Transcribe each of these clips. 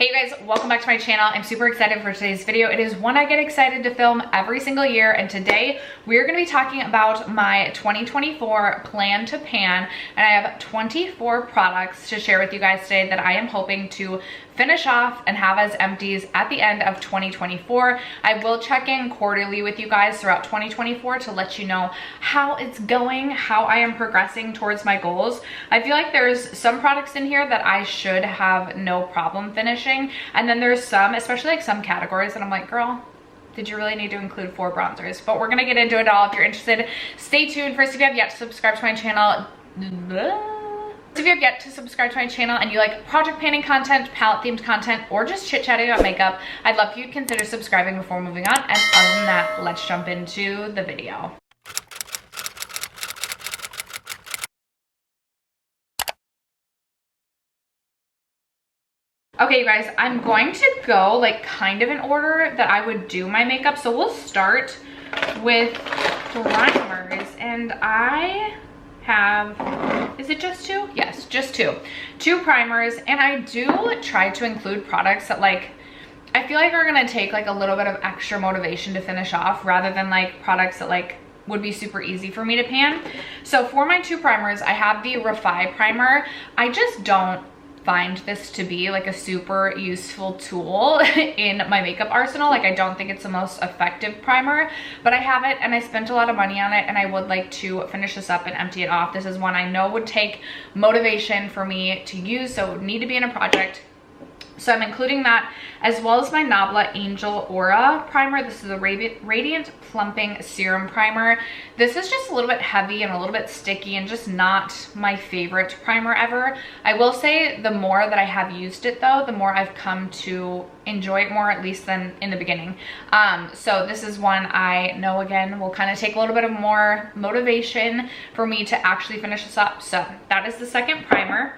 Hey guys, welcome back to my channel. I'm super excited for today's video. It is one I get excited to film every single year, and today we're going to be talking about my 2024 plan to pan, and I have 24 products to share with you guys today that I am hoping to finish off and have as empties at the end of 2024. I will check in quarterly with you guys throughout 2024 to let you know how it's going, how I am progressing towards my goals. I feel like there's some products in here that I should have no problem finishing, and then there's some, especially like some categories, that I'm like, girl, did you really need to include 4 bronzers? But we're gonna get into it all. If you're interested, stay tuned. First, if you have yet to subscribe to my channel, if you have yet to subscribe to my channel and you like project painting content, palette themed content, or just chit chatting about makeup, I'd love for you to consider subscribing before moving on. And other than that, let's jump into the video. Okay, you guys, I'm going to go like kind of in order that I would do my makeup. So we'll start with primers, and I have, is it just 2? Yes, just 2 primers. And I do try to include products that like I feel like are gonna take like a little bit of extra motivation to finish off, rather than like products that like would be super easy for me to pan. So for my 2 primers, I have the Refy Primer. I just don't find this to be like a super useful tool in my makeup arsenal. Like, I don't think it's the most effective primer, but I have it and I spent a lot of money on it, and I would like to finish this up and empty it off. This is one I know would take motivation for me to use, so it would need to be in a project. So I'm including that, as well as my Nabla Angel Aura Primer. This is a Radiant Plumping Serum Primer. This is just a little bit heavy and a little bit sticky and just not my favorite primer ever. I will say the more that I have used it though, the more I've come to enjoy it more, at least than in the beginning. So this is one I know, again, will kind of take a little bit of more motivation for me to actually finish this up. So that is the second primer.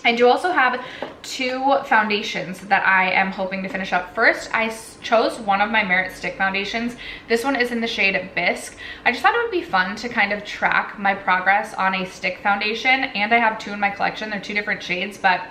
I do also have 2 foundations that I am hoping to finish up. First, I chose one of my Merit Stick foundations. This one is in the shade Bisque. I just thought it would be fun to kind of track my progress on a stick foundation, and I have 2 in my collection. They're 2 different shades, but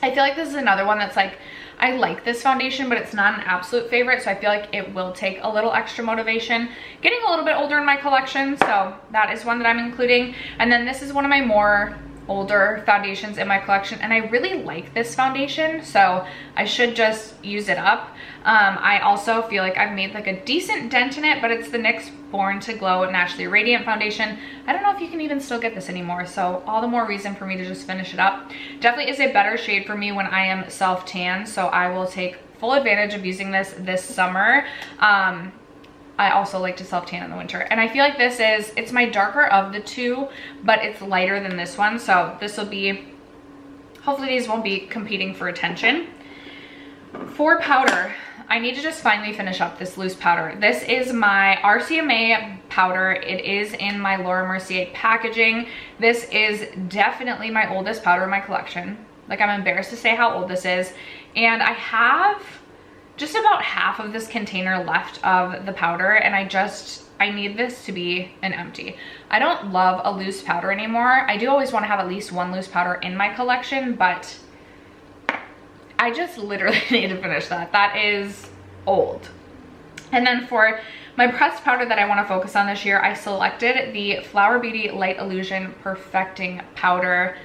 I feel like this is another one that's like, I like this foundation, but it's not an absolute favorite, so I feel like it will take a little extra motivation. Getting a little bit older in my collection, so that is one that I'm including. And then this is one of my more older foundations in my collection, and I really like this foundation, so I should just use it up. I also feel like I've made like a decent dent in it, but it's the NYX Born to Glow Naturally Radiant foundation. I don't know if you can even still get this anymore, so all the more reason for me to just finish it up. Definitely is a better shade for me when I am self-tan, so I will take full advantage of using this summer. I also like to self-tan in the winter, and I feel like this is, it's my darker of the 2, but it's lighter than this one, so this will be, hopefully these won't be competing for attention. For powder, I need to just finally finish up this loose powder. This is my RCMA Powder. It is in my Laura Mercier packaging. This is definitely my oldest powder in my collection. Like, I'm embarrassed to say how old this is, and I have just about half of this container left of the powder, and I need this to be an empty. I don't love a loose powder anymore. I do always want to have at least 1 loose powder in my collection, but I just literally need to finish that. That is old. And then for my pressed powder that I want to focus on this year, I selected the Flower Beauty Light Illusion Perfecting Powder,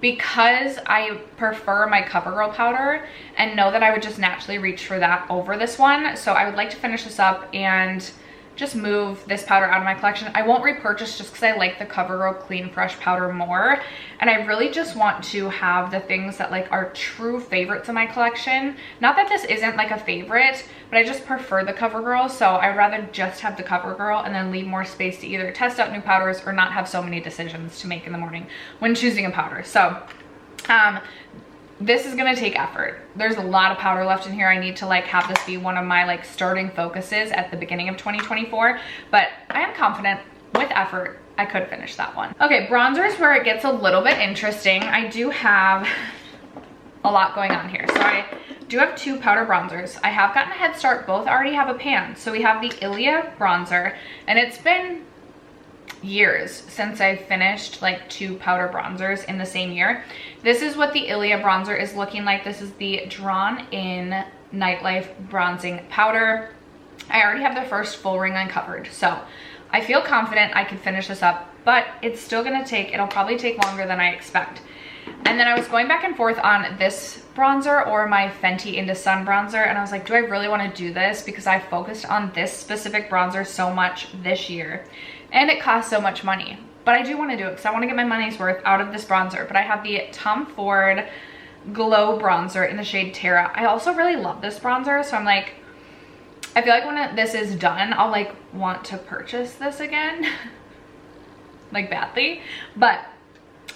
because I prefer my CoverGirl powder and know that I would just naturally reach for that over this one. So I would like to finish this up and just move this powder out of my collection. I won't repurchase just because I like the CoverGirl Clean Fresh powder more, and I really just want to have the things that like are true favorites in my collection. Not that this isn't like a favorite, but I just prefer the CoverGirl, so I'd rather just have the CoverGirl and then leave more space to either test out new powders or not have so many decisions to make in the morning when choosing a powder. So this is gonna take effort. There's a lot of powder left in here. I need to like have this be one of my like starting focuses at the beginning of 2024, but I am confident with effort I could finish that one. Okay, bronzer is where it gets a little bit interesting. I do have a lot going on here. So I do have 2 powder bronzers. I have gotten a head start. Both already have a pan. So we have the Ilia Bronzer, and it's been years since I finished like 2 powder bronzers in the same year. This is what the Ilia bronzer is looking like. This is the Drawn In Nightlife Bronzing Powder. I already have the first full ring uncovered, so I feel confident I could finish this up, but it's still gonna take, it'll probably take longer than I expect. And then I was going back and forth on this bronzer or my Fenty Into Sun bronzer, and I was like, do I really want to do this? Because I focused on this specific bronzer so much this year, and it costs so much money. But I do want to do it because I want to get my money's worth out of this bronzer. But I have the Tom Ford Glow bronzer in the shade Terra. I also really love this bronzer, so I'm like, I feel like when this is done, I'll like want to purchase this again, like badly. But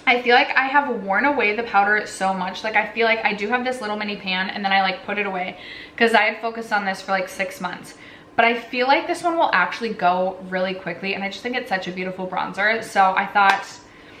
I feel like I have worn away the powder so much. Like I feel like I do have this little mini pan and then I like put it away because I had focused on this for like 6 months. But I feel like this one will actually go really quickly, and I just think it's such a beautiful bronzer. So I thought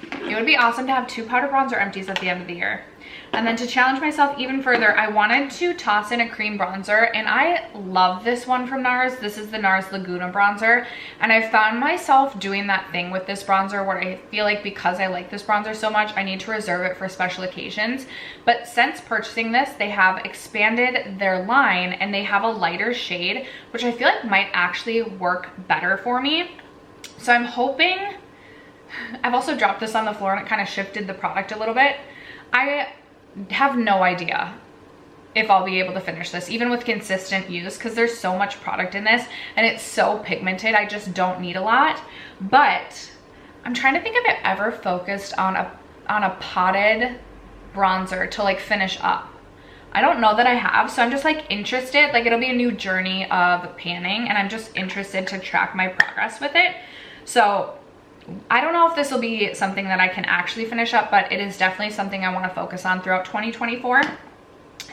it would be awesome to have 2 powder bronzer empties at the end of the year. And then to challenge myself even further, I wanted to toss in a cream bronzer, and I love this one from NARS. This is the NARS Laguna bronzer, and I found myself doing that thing with this bronzer where I feel like because I like this bronzer so much, I need to reserve it for special occasions. But since purchasing this, they have expanded their line and they have a lighter shade, which I feel like might actually work better for me. So I'm hoping, I've also dropped this on the floor and it kind of shifted the product a little bit. I have no idea if I'll be able to finish this even with consistent use, because there's so much product in this and it's so pigmented. I just don't need a lot. But I'm trying to think if I've ever focused on a potted bronzer to like finish up. I don't know that I have, so I'm just like interested. Like it'll be a new journey of panning, and I'm just interested to track my progress with it. So I don't know if this will be something that I can actually finish up, but it is definitely something I want to focus on throughout 2024.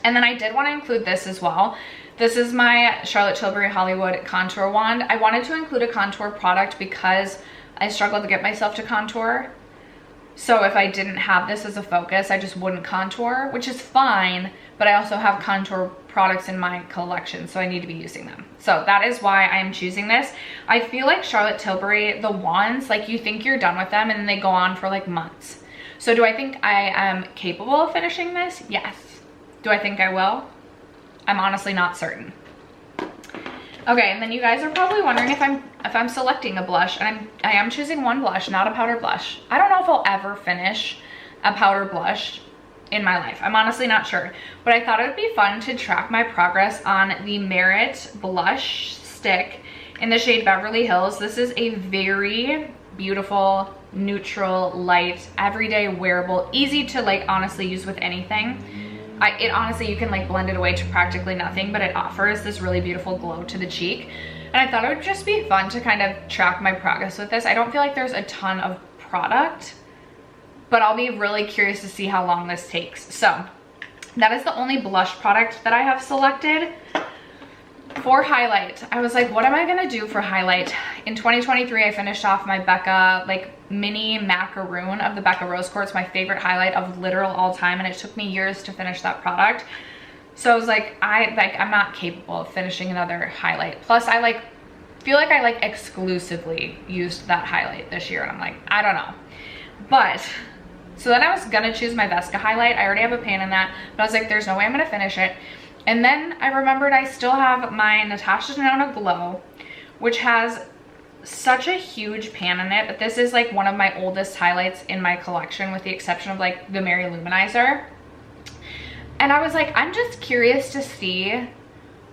And then I did want to include this as well. This is my Charlotte Tilbury Hollywood contour wand. I wanted to include a contour product because I struggle to get myself to contour. So if I didn't have this as a focus, I just wouldn't contour, which is fine, but I also have contour products in my collection, so I need to be using them. So that is why I'm choosing this. I feel like Charlotte Tilbury, the wands, like you think you're done with them and then they go on for like months. So do I think I am capable of finishing this? Yes. Do I think I will? I'm honestly not certain. Okay, and then you guys are probably wondering if I'm selecting a blush, and I am choosing one blush, not a powder blush. I don't know if I'll ever finish a powder blush in my life. I'm honestly not sure, but I thought it would be fun to track my progress on the Merit blush stick in the shade Beverly Hills. This is a very beautiful, neutral, light, everyday wearable, easy to like honestly use with anything. It honestly, you can like blend it away to practically nothing, but it offers this really beautiful glow to the cheek. And I thought it would just be fun to kind of track my progress with this. I don't feel like there's a ton of product, but I'll be really curious to see how long this takes. So that is the only blush product that I have selected. For highlight, I was like, what am I gonna do for highlight? In 2023, I finished off my Becca like mini macaroon of the Becca Rose Quartz, my favorite highlight of literal all time, and it took me years to finish that product. So I was like, I'm not capable of finishing another highlight. Plus I like feel like I like exclusively used that highlight this year, and I'm like, I don't know. But so then I was gonna choose my Vesca highlight. I already have a pan in that, but I was like, there's no way I'm gonna finish it. And then I remembered I still have my Natasha Denona Glow, which has such a huge pan in it, but this is like one of my oldest highlights in my collection, with the exception of like the Mary Luminizer. And I was like, I'm just curious to see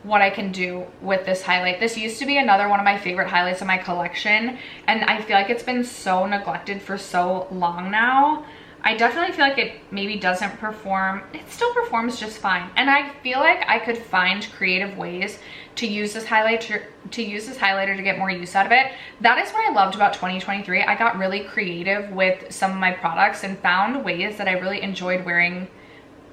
what I can do with this highlight. This used to be another one of my favorite highlights in my collection, and I feel like it's been so neglected for so long now. I definitely feel like it maybe doesn't perform. It still performs just fine. And I feel like I could find creative ways to use this highlighter to get more use out of it. That is what I loved about 2023. I got really creative with some of my products and found ways that I really enjoyed wearing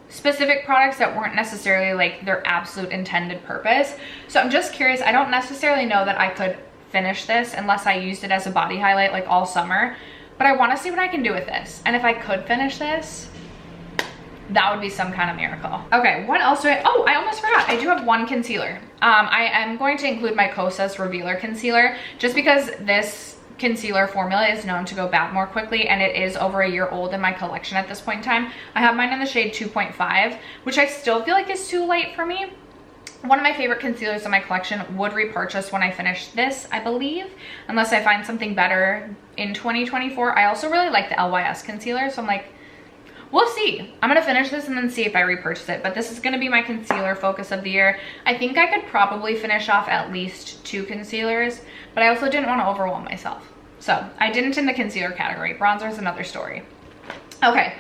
specific products that weren't necessarily like their absolute intended purpose. So I'm just curious. I don't necessarily know that I could finish this unless I used it as a body highlight like all summer. But I want to see what I can do with this. And if I could finish this, that would be some kind of miracle. Okay, what else do I, oh, I almost forgot. I do have one concealer. I am going to include my Kosas Revealer Concealer just because this concealer formula is known to go bad more quickly, and it is over a year old in my collection at this point in time. I have mine in the shade 2.5, which I still feel like is too light for me. One of my favorite concealers in my collection would repurchase when I finish this, I believe, unless I find something better in 2024. I also really like the LYS concealer, so I'm like, we'll see. I'm gonna finish this and then see if I repurchase it, but this is gonna be my concealer focus of the year. I think I could probably finish off at least 2 concealers, but I also didn't want to overwhelm myself. So I didn't in the concealer category. Bronzer is another story. Okay,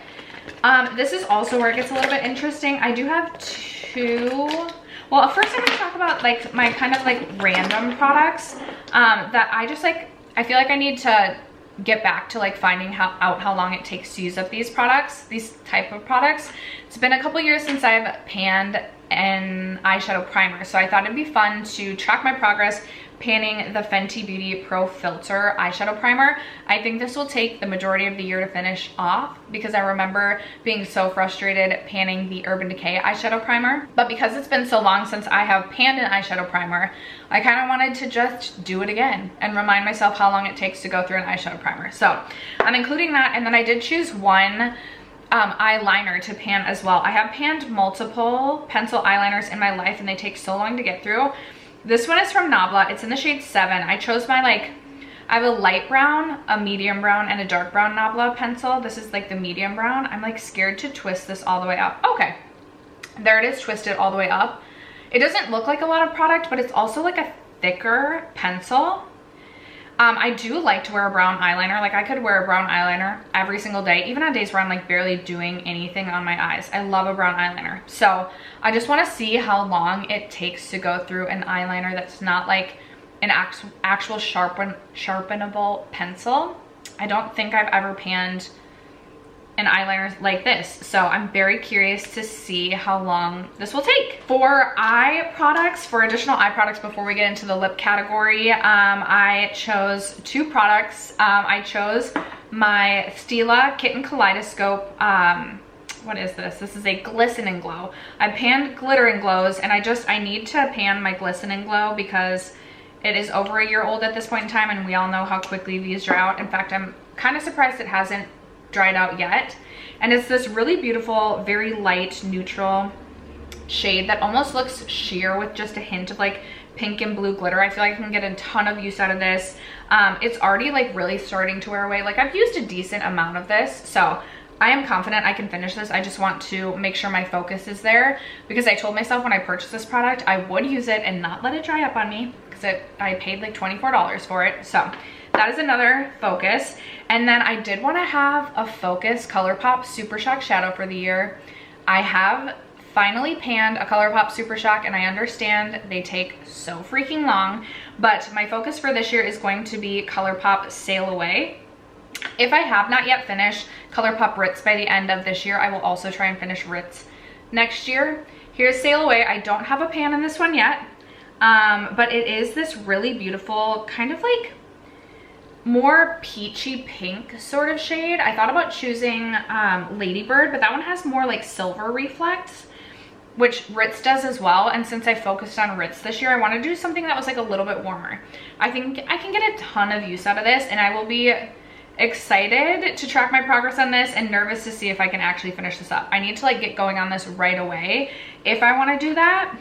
this is also where it gets a little bit interesting. I do have 2. Well, first I'm gonna talk about like my kind of like random products that I just like, I feel like I need to get back to like finding out how long it takes to use up these products, these type of products. It's been a couple years since I've panned an eyeshadow primer, so I thought it'd be fun to track my progress panning the Fenty Beauty Pro Filter eyeshadow primer. I think this will take the majority of the year to finish off because I remember being so frustrated panning the Urban Decay eyeshadow primer. But because it's been so long since I have panned an eyeshadow primer, I kind of wanted to just do it again and remind myself how long it takes to go through an eyeshadow primer. So I'm including that, and then I did choose one eyeliner to pan as well. I have panned multiple pencil eyeliners in my life and they take so long to get through. This one is from Nabla. It's in the shade 7. I chose my I have a light brown, a medium brown, and a dark brown Nabla pencil. This is like the medium brown. I'm like scared to twist this all the way up. Okay, there it is, twisted all the way up. It doesn't look like a lot of product, but it's also like a thicker pencil. I do like to wear a brown eyeliner. Like I could wear a brown eyeliner every single day, even on days where I'm like barely doing anything on my eyes. I love a brown eyeliner. So I just want to see how long it takes to go through an eyeliner that's not like an actual sharpenable pencil. I don't think I've ever panned an eyeliner like this, so I'm very curious to see how long this will take. For eye products, for additional eye products before we get into the lip category, I chose 2 products. I chose my Stila Kitten Kaleidoscope, what is this? This is a Glisten and Glow. I panned Glitter and Glows, and I need to pan my Glisten and Glow because it is over a year old at this point in time, and we all know how quickly these dry out. In fact, I'm kind of surprised it hasn't dried out yet. And it's this really beautiful, very light, neutral shade that almost looks sheer with just a hint of like pink and blue glitter. I feel like I can get a ton of use out of this. It's already like really starting to wear away. Like I've used a decent amount of this, so I am confident I can finish this. I just want to make sure my focus is there because I told myself when I purchased this product, I would use it and not let it dry up on me because I paid like $24 for it. So that is another focus. And then I did want to have a focus Colourpop Super Shock shadow for the year. I have finally panned a Colourpop Super Shock, and I understand they take so freaking long, but my focus for this year is going to be Colourpop Sail Away. If I have not yet finished Colourpop Ritz by the end of this year, I will also try and finish Ritz next year. Here's Sail Away. I don't have a pan in this one yet, but it is this really beautiful kind of like more peachy pink sort of shade. I thought about choosing Ladybird, but that one has more like silver reflects, which Ritz does as well. And since I focused on Ritz this year, I want to do something that was like a little bit warmer. I think I can get a ton of use out of this, and I will be excited to track my progress on this and nervous to see if I can actually finish this up. I need to like get going on this right away if I want to do that.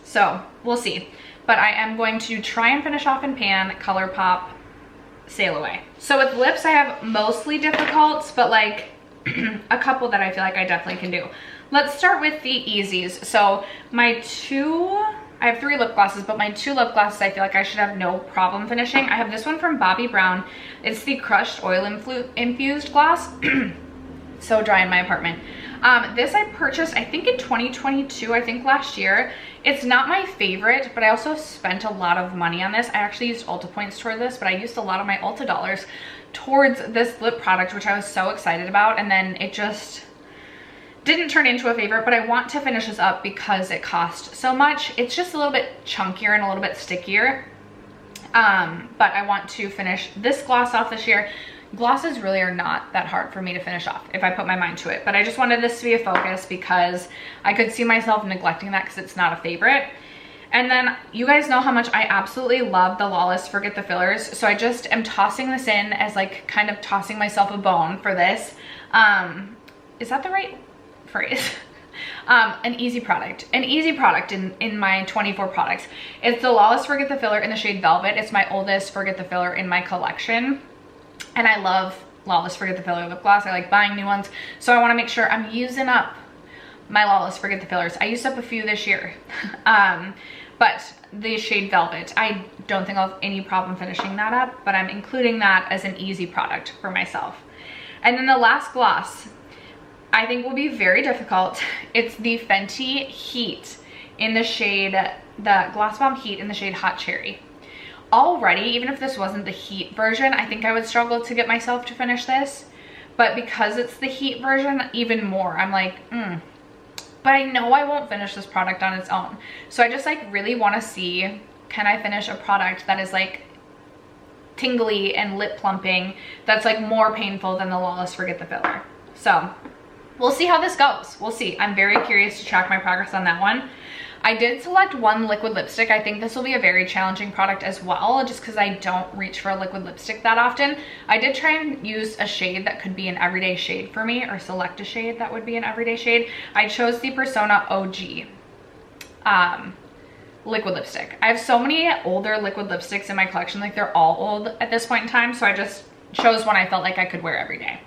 So we'll see. But I am going to try and finish off in pan Colourpop Sail Away. So with lips, I have mostly difficults, but like a couple that I feel like I definitely can do. Let's start with the easies. So I have 3 lip glosses, but my 2 lip glosses I feel like I should have no problem finishing. I have this one from Bobbi Brown. It's the Crushed Oil Infused Gloss. So dry in my apartment. This I purchased, I think in 2022, I think last year. It's not my favorite, but I also spent a lot of money on this. I actually used Ulta points toward this, but I used a lot of my Ulta dollars towards this lip product, which I was so excited about, and then it just didn't turn into a favorite. But I want to finish this up because it cost so much. It's just a little bit chunkier and a little bit stickier, but I want to finish this gloss off this year. Glosses really are not that hard for me to finish off if I put my mind to it, but I just wanted this to be a focus because I could see myself neglecting that because it's not a favorite. And then you guys know how much I absolutely love the Lawless Forget the Fillers. So I just am tossing this in as like kind of tossing myself a bone for this. Is that the right phrase? An easy product in my 24 products. It's the Lawless Forget the Filler in the shade Velvet. It's my oldest Forget the Filler in my collection. And I love Lawless Forget the Filler lip gloss. I like buying new ones. So I want to make sure I'm using up my Lawless Forget the Fillers. I used up a few this year. But the shade Velvet, I don't think I'll have any problem finishing that up, but I'm including that as an easy product for myself. And then the last gloss, I think will be very difficult. It's the Fenty Heat in the shade, the Gloss Bomb Heat in the shade Hot Cherry. Already, even if this wasn't the Heat version, I think I would struggle to get myself to finish this. But because it's the Heat version, even more. I'm like, But I know I won't finish this product on its own. So I just like really want to see, can I finish a product that is like tingly and lip plumping, that's like more painful than the Lawless Forget the Filler. So we'll see how this goes. We'll see. I'm very curious to track my progress on that one. I did select one liquid lipstick. I think this will be a very challenging product as well, just because I don't reach for a liquid lipstick that often. I did try and use a shade that could be an everyday shade for me, or select a shade that would be an everyday shade. I chose the Persona OG liquid lipstick. I have so many older liquid lipsticks in my collection, like they're all old at this point in time, so I just chose one I felt like I could wear every day.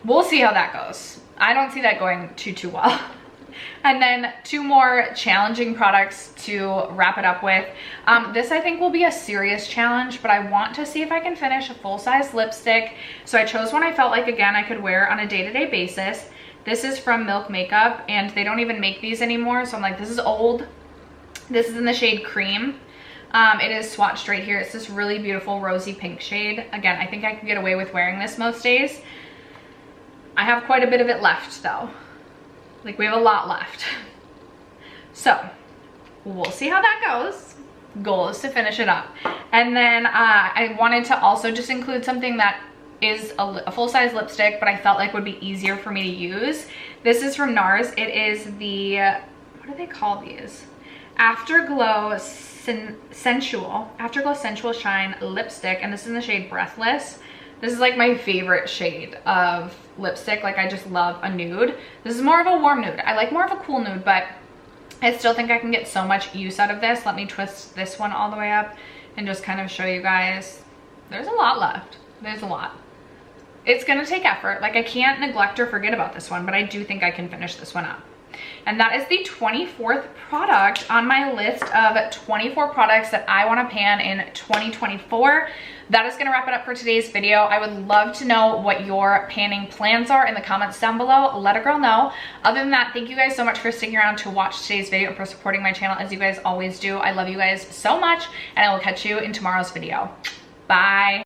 We'll see how that goes. I don't see that going too well. And then two more challenging products to wrap it up with. This I think will be a serious challenge, but I want to see if I can finish a full-size lipstick. So I chose one I felt like, again, I could wear on a day-to-day basis. This is from Milk Makeup, and they don't even make these anymore, so I'm like, this is old. This is in the shade Cream. It is swatched right here. It's this really beautiful rosy pink shade. Again, I think I could get away with wearing this most days. I have quite a bit of it left though. Like we have a lot left. So we'll see how that goes. Goal is to finish it up. And then I wanted to also just include something that is a full-size lipstick, but I felt like would be easier for me to use. This is from NARS. It is the, what do they call these? Afterglow Sensual Shine lipstick, and this is in the shade Breathless. This is like my favorite shade of lipstick. Like I just love a nude. This is more of a warm nude. I like more of a cool nude, but I still think I can get so much use out of this. Let me twist this one all the way up and just kind of show you guys. There's a lot left. There's a lot. It's gonna take effort. Like I can't neglect or forget about this one, but I do think I can finish this one up. And that is the 24th product on my list of 24 products that I want to pan in 2024. That is going to wrap it up for today's video. I would love to know what your panning plans are in the comments down below. Let a girl know. Other than that, thank you guys so much for sticking around to watch today's video and for supporting my channel as you guys always do. I love you guys so much, and I will catch you in tomorrow's video. Bye.